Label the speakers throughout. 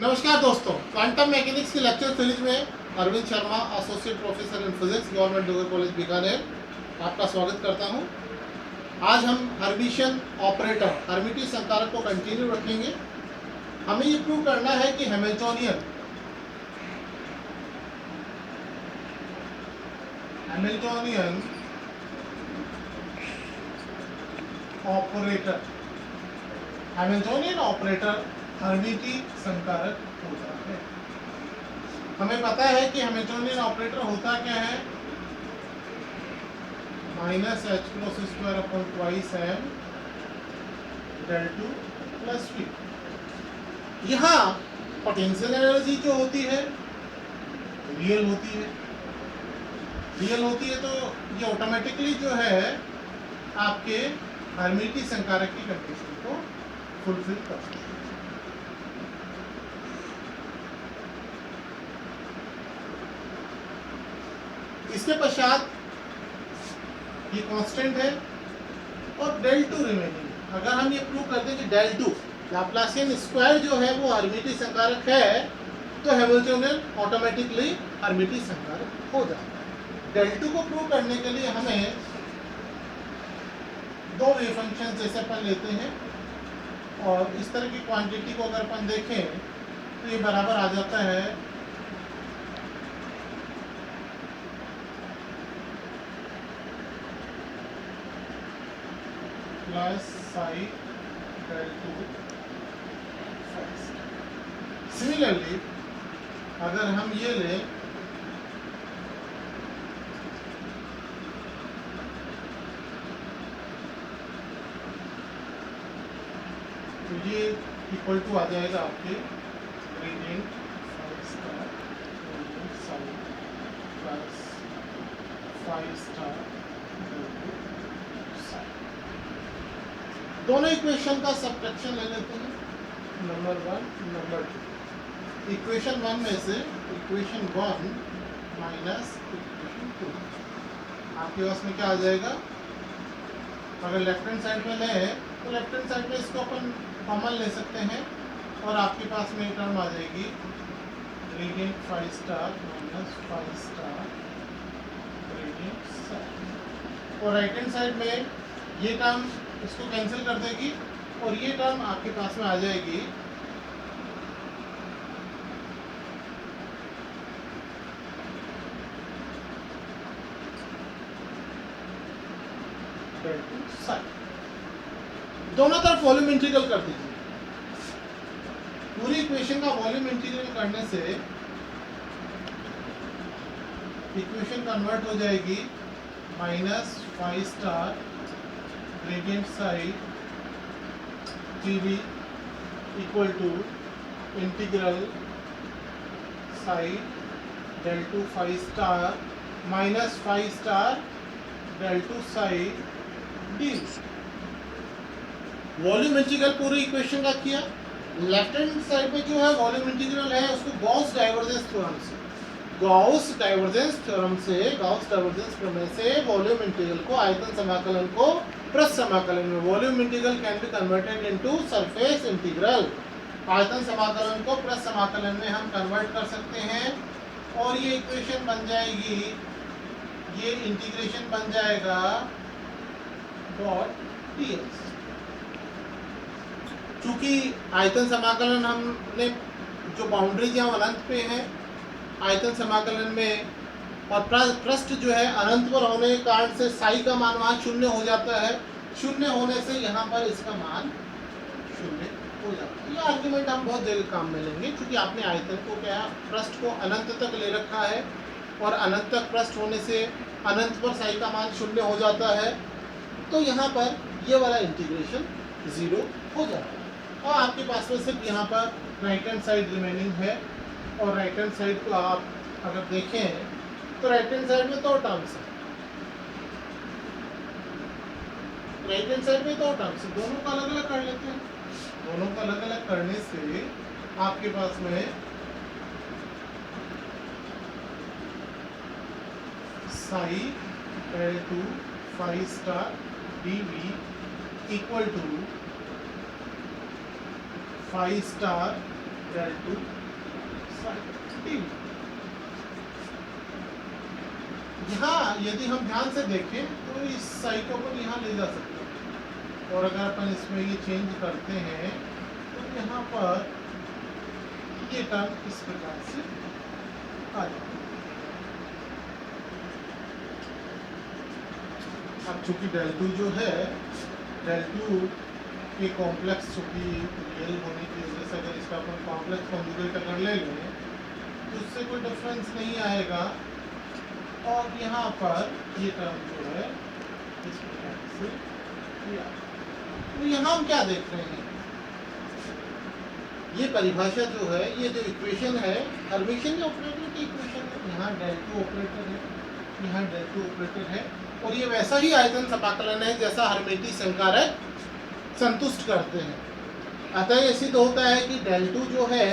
Speaker 1: नमस्कार दोस्तों, quantum mechanics की लेक्चर सीरीज में Arvind Sharma, associate professor in physics, government degree college Bikaner, आपका स्वागत करता हूं। आज हम हर्मिशियन ऑपरेटर, हर्मिटियन संकारक को कंटिन्यू रखेंगे। हमें ये प्रूव करना है कि हैमिल्टोनियन ऑपरेटर हर्मिटियन संकारक होता है। हमें पता है कि हैमिल्टोनियन ऑपरेटर होता क्या है, -h+2/2m del2 + v। यहाँ पोटेंशियल एनर्जी जो होती है रियल होती है, तो ये ऑटोमेटिकली जो है आपके हर्मिटियन संकारक की कंडीशन को फुलफिल करता है। इसके पश्चात ये कांस्टेंट है और del2 रिमेनिंग। अगर हम ये प्रूव कर दें कि del2 लाप्लासियन स्क्वायर जो है वो हर्मिटियन संकारक है, तो हैमिल्टोनियन ऑटोमेटिकली हर्मिटियन संकारक हो जाता है। del2 को प्रूव करने के लिए हमें दो वेव फंक्शन जैसे अपन लेते हैं, और इस तरह की क्वांटिटी को अगर अपन देखें तो ये बराबर आ जाता है +ψ del2। सिमिलरली अगर हम ये लें तो ये इक्वल टू आ जाएगा आपके ग्रेडियंट दोनों इक्वेशन का सब्ट्रैक्शन ले लेते हैं, नंबर 1 नंबर 2। इक्वेशन 1 में से इक्वेशन 1 माइनस इक्वेशन 2 आपके पास में क्या आ जाएगा। अगर लेफ्ट हैंड साइड में लें तो लेफ्ट हैंड साइड में इसको अपन कॉमन ले सकते हैं, और आपके पास में टर्म आ जाएगी ग्रेडियंट -5 ग्रेडियंट psi। और राइट हैंड साइड में ये टर्म इसको कैंसिल कर देगी, और ये टर्म आपके पास में आ जाएगी del2 psi। दोनों तरफ वॉल्यूम इंटीग्रल कर दीजिए। पूरी इक्वेशन का वॉल्यूम इंटीग्रल करने से इक्वेशन कन्वर्ट हो जाएगी -5 gradient psi dv equal to integral psi del2 phi star -5 del2 psi dv। Volume integral पूरी इक्वेशन का किया। लेफ्ट हैंड साइड पे जो है वॉल्यूम इंटीग्रल है उसको गॉस डाइवर्जेंस प्रमेय से वॉल्यूम इंटीग्रल को, आयतन समाकलन को पृष्ठ समाकलन में, volume integral can be converted into surface integral. आयतन समाकलन को पृष्ठ समाकलन में हम कन्वर्ट कर सकते हैं, और ये इक्वेशन बन जाएगी, ये इंटीग्रेशन बन जाएगा .ds। चूंकि आयतन समाकलन हमने जो बाउंड्रीज यहाँ अनंत पे है, आयतन समाकलन में, और पृष्ठ जो है अनंत पर होने के कारण से साई का मान वहाँ 0 हो जाता है। 0 होने से यहाँ पर इसका मान 0 हो जाता है। ये आर्ग्यूमेंट हम बहुत जगह काम में लेंगे, क्योंकि आपने आयतन को क्या, पृष्ठ को अनंत तक ले रखा है, और अनंत तक पृष्ठ होने से अनंत पर साई का मान 0 हो जाता है, तो यहाँ पर ये वाला इंटीग्रेशन 0 हो जाता है। और आपके पास में सिर्फ यहाँ पर राइट हैंड साइड रिमेनिंग है, और राइट हैंड साइड को आप अगर देखें तो राइट हैंड साइड में 2 टर्म्स है, राइट हैंड साइड में 2 टर्म्स है। दोनों को अलग अलग कर लेते हैं। दोनों को अलग अलग करने से आपके पास में psi del2 phi star dv equal to phi star del 2 psi t। यहाँ यदि हम ध्यान से देखें तो इस साई को अपन यहाँ ले जा सकते हैं, और अगर अपन इसमें ये चेंज करते हैं तो यहाँ पर ये टर्म इस प्रकार से आ जाए। अब चूंकि del 2 जो है, del 2 के कॉम्प्लेक्स चूंकि रियल होने की वजह से अगर इसका अपन कॉम्प्लेक्स कॉन्जुगेट अगर ले लें तो उससे कोई डिफरेंस नहीं आएगा, और यहाँ पर ये टर्म जो है इस प्रकार से किया। तो यहाँ हम क्या देख रहे हैं, ये परिभाषा जो है, ये जो इक्वेशन है हर्मिटियन ऑपरेटर की इक्वेशन है। यहाँ del 2 ऑपरेटर है, यहाँ del 2 ऑपरेटर है, और ये वैसा ही आयतन समाकलन है जैसा हर्मिटियन संकारक संतुष्ट करते हैं। अतः ये सिद्ध होता है कि del 2 जो है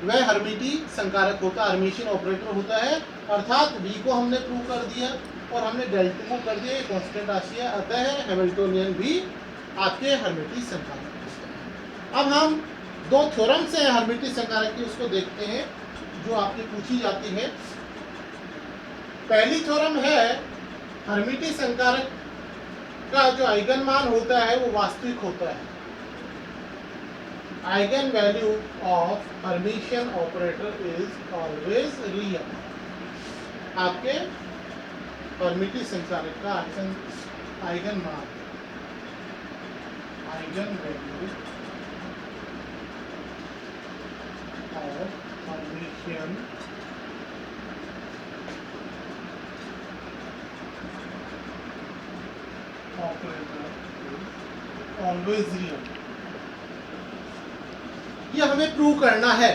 Speaker 1: वह हर्मिटियन संकारक होता है, हर्मिटियन ऑपरेटर होता है, अर्थात v को हमने प्रूव कर दिया और हमने del 2 को कर दिया, कांस्टेंट राशि है, अतः हैमिल्टोनियन भी आपके हर्मिटियन संकारक। अब हम दो थ्योरम से हर्मिटियन संकारक की उसको देखते हैं जो आपकी पूछी जाती है। पहली थ्योरम है हर्मिटियन संकारक का जो आइगन मान होता है वो वास्तविक होता है। Eigen value of Hermitian operator is always real. आपके हर्मिटियन संकारक का आइगन मान, eigen value of Hermitian operator always real, ये हमें प्रूव करना है।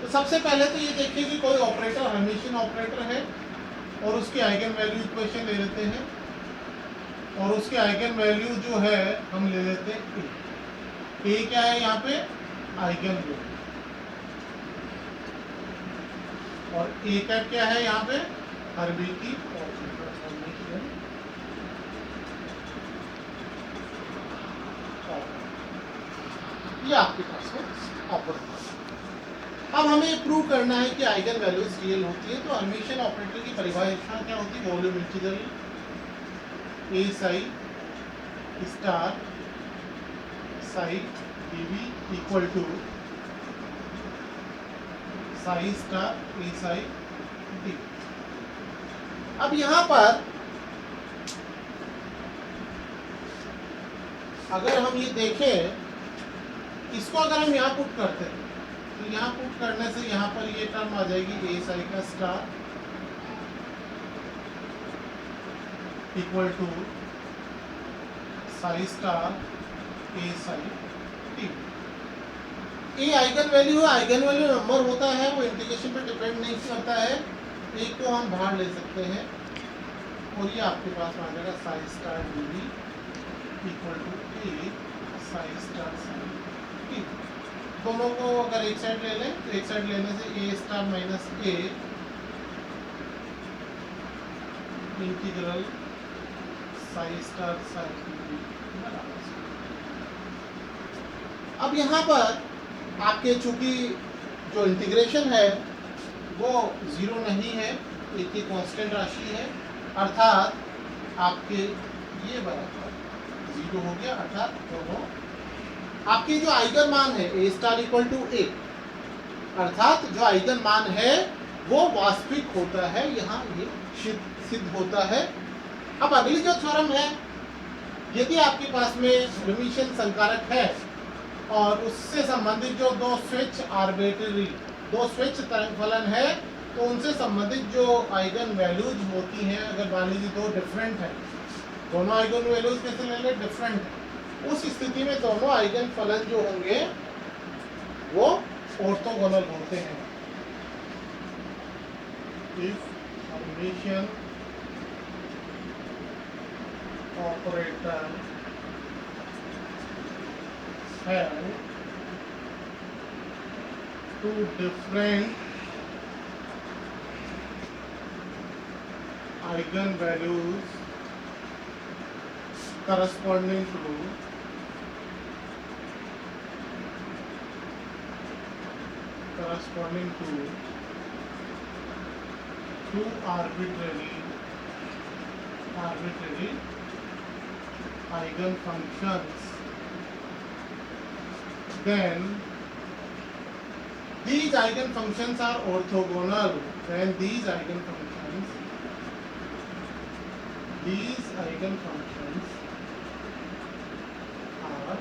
Speaker 1: तो सबसे पहले तो ये देखिए कि कोई ऑपरेटर हर्मिटियन ऑपरेटर है और उसकी आइगन वैल्यू इक्वेशन ले लेते हैं, और उसके आइगन वैल्यू जो है हम ले लेते हैं ए क्या है यहाँ पे आइगन वैल्यू, और ए का क्या है यहाँ पे हर्मिटियन ऑपरेटर, हर्मिटियन ये आपके पास है ऑपरेटर। अब हमें प्रूव करना है कि आइगन वैल्यूज रियल होती है। तो हर्मिटियन ऑपरेटर की परिभाषा क्या होती है, volume integral A psi star psi D V equal to psi star A psi D. अब यहाँ पर अगर हम ये देखें, इसको अगर हम यहाँ पुट करते हैं तो यहाँ पुट करने से यहाँ पर ये टर्म आ जाएगी ए साई का star equal to psi star A psi T. A eigen value है, आइगन वैल्यू नंबर होता है, वो इंटीग्रेशन पे डिपेंड नहीं करता है, एक को हम बाहर ले सकते हैं और ये आपके पास आ जाएगा psi star D V equal to A psi star psi T. दोनों को अगर एक साइड ले लें तो एक साइड लेने से A star minus A integral psi star psi T बराबर। अब यहाँ पर आपके चूंकि जो इंटीग्रेशन है वो जीरो नहीं है, एक ही कांस्टेंट राशि है, अर्थात आपके ये बराबर जीरो हो गया, अर्थात दोनों आपके जो आइगन मान है ए स्टार इक्वल टू ए, अर्थात जो आइगन मान है वो वास्तविक होता है, यहाँ ये सिद्ध होता है। अब अगली जो थ्योरम है, यदि आपके पास में हर्मिटियन संकारक है और उससे संबंधित जो दो स्विच आर्बिट्ररी दो स्विच तरंग फलन है तो उनसे संबंधित जो आइगन वैल्यूज होती हैं, अगर मान लीजिए दो डिफरेंट है, दोनों आइगन वैल्यूज कैसे ले लें डिफरेंट है, उस स्थिति में दोनों आइगन फलन जो होंगे वो ऑर्थोगोनल होते हैं। If Hermitian operator have two different eigenvalues corresponding to corresponding to two arbitrary eigenfunctions, then these eigenfunctions are orthogonal. Then these eigenfunctions are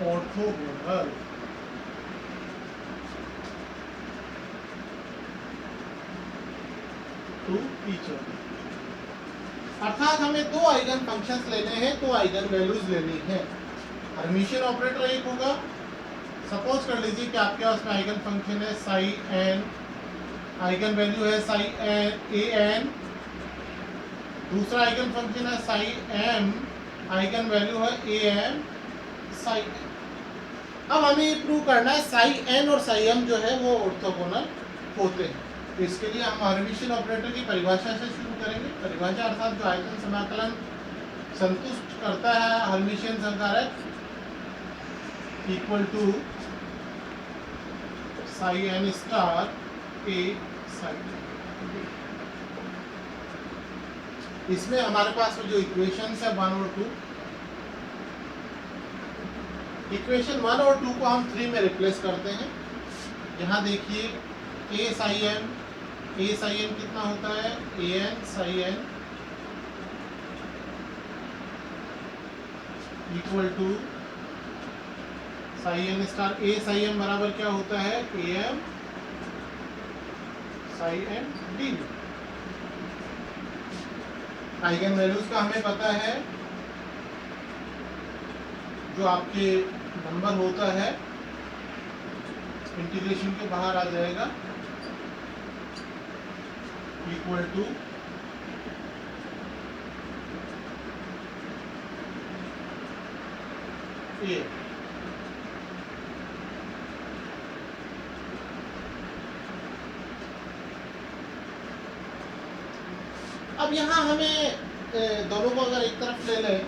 Speaker 1: orthogonal to each other. अर्थात हमें दो आइगन फंक्शंस लेने हैं, दो आइगन वैल्यूज लेनी है। Hermitian operator एक होगा। सपोज कर लीजिए कि आपके पास में आइगन फंक्शन है साई एन, आइगन वैल्यू है साई एन ए एन, दूसरा आइगन फंक्शन है साई एम, आइगन वैल्यू है ए एम साई एन। अब हमें ये प्रूव करना है साई एन और साई एम जो है वो ऑर्थोगोनल होते हैं। तो इसके लिए हम हर्मिशियन ऑपरेटर की परिभाषा से शुरू करेंगे। परिभाषा अर्थात जो आयतन समाकलन संतुष्ट करता है हर्मिशियन संकारक equal to psi N star A psi. इसमें हमारे पास में जो इक्वेशंस है 1 और 2, इक्वेशन 1 और 2 को हम 3 में रिप्लेस करते हैं। यहाँ देखिए ए साई एन कितना होता है, A n psi n equal to psi N star A psi m बराबर क्या होता है, A m psi n d. Eigen values का हमें पता है, जो आपके नंबर होता है इंटीग्रेशन के बाहर आ जाएगा इक्वल टू ए। अब यहां हमें दोनों को अगर एक तरफ ले लें,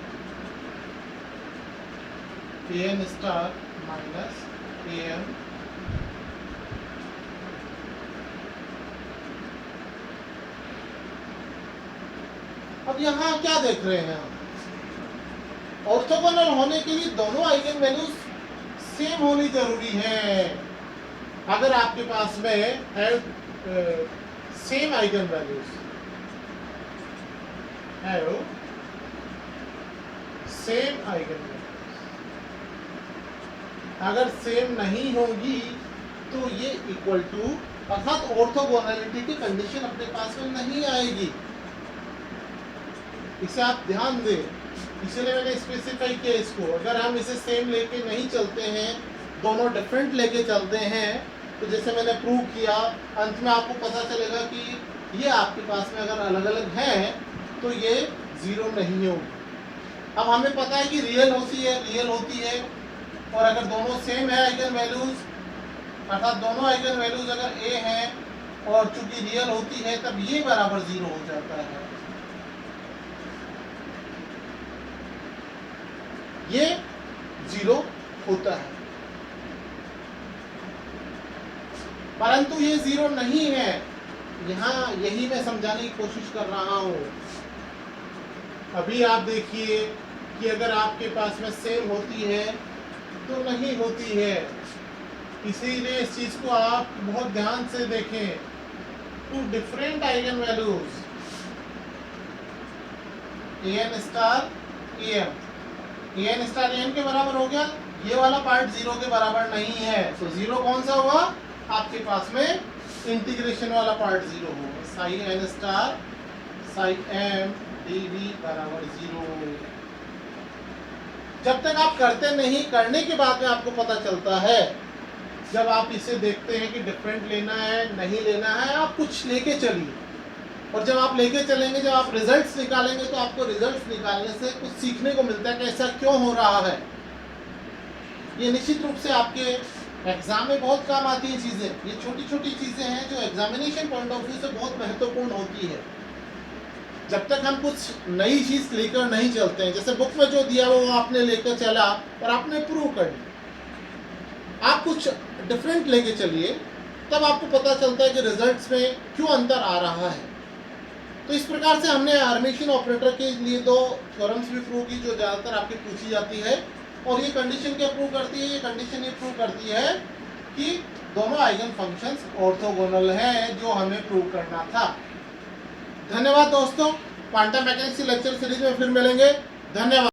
Speaker 1: A N star minus A m, अब यहाँ क्या देख रहे हैं हम, ऑर्थोगोनल होने के लिए दोनों आइगन वैल्यूज सेम होनी जरूरी है। अगर आपके पास में है सेम आइगन वैल्यूज है, सेम आइगन वैल्यूज अगर सेम नहीं होगी तो ये इक्वल टू अर्थात ऑर्थोगोनैलिटी की कंडीशन अपने पास में नहीं आएगी। इसे आप ध्यान दें, इसलिए मैंने स्पेसिफाई किया इसको। अगर हम इसे सेम लेके नहीं चलते हैं, दोनों डिफरेंट लेके चलते हैं, तो जैसे मैंने प्रूव किया, अंत में आपको पता चलेगा कि ये आपके पास में अगर अलग अलग हैं तो ये जीरो नहीं होगी। अब हमें पता है कि रियल होती है, और अगर दोनों सेम है आइगन वैल्यूज, अर्थात दोनों आइगन वैल्यूज अगर ए हैं और चूंकि रियल होती है, तब ये बराबर जीरो हो जाता है। ये जीरो होता है, परंतु ये जीरो नहीं है। यहाँ यही मैं समझाने की कोशिश कर रहा हूं। अभी आप देखिए कि अगर आपके पास में सेम होती है तो नहीं होती है, इसीलिए इस चीज को आप बहुत ध्यान से देखें। Two different eigen values A N star A M, A N star A N के बराबर हो गया, ये वाला पार्ट जीरो के बराबर नहीं है। तो जीरो कौन सा हुआ, आपके पास में इंटीग्रेशन वाला पार्ट जीरो होगा। Psi N star psi M D V बराबर जीरो। जब तक आप करते नहीं, करने के बाद में आपको पता चलता है। जब आप इसे देखते हैं कि डिफरेंट लेना है नहीं लेना है, आप कुछ लेके चलिए, और जब आप लेके चलेंगे, जब आप रिजल्ट्स निकालेंगे, तो आपको रिजल्ट्स निकालने से कुछ सीखने को मिलता है कि ऐसा क्यों हो रहा है। ये निश्चित रूप से आपके एग्जाम में बहुत काम आती है चीज़ें। ये छोटी छोटी चीज़ें हैं जो एग्जामिनेशन पॉइंट ऑफ व्यू से बहुत महत्वपूर्ण होती है। जब तक हम कुछ नई चीज़ लेकर नहीं चलते हैं, जैसे बुक में जो दिया वो आपने लेकर चला और आपने प्रूव कर लिया, आप कुछ डिफरेंट लेके चलिए, तब आपको पता चलता है कि रिजल्ट्स में क्यों अंतर आ रहा है। तो इस प्रकार से हमने हर्मिटियन ऑपरेटर के लिए दो थ्योरम्स भी प्रूव की जो ज़्यादातर आपकी पूछी जाती है, और ये कंडीशन क्या प्रूव करती है? ये कंडीशन ये प्रूव करती है कि दोनों आइगन फंक्शंस ऑर्थोगोनल हैं, जो हमें प्रूव करना था। धन्यवाद दोस्तों, क्वांटम मैकेनिक्स की लेक्चर सीरीज में फिर मिलेंगे। धन्यवाद।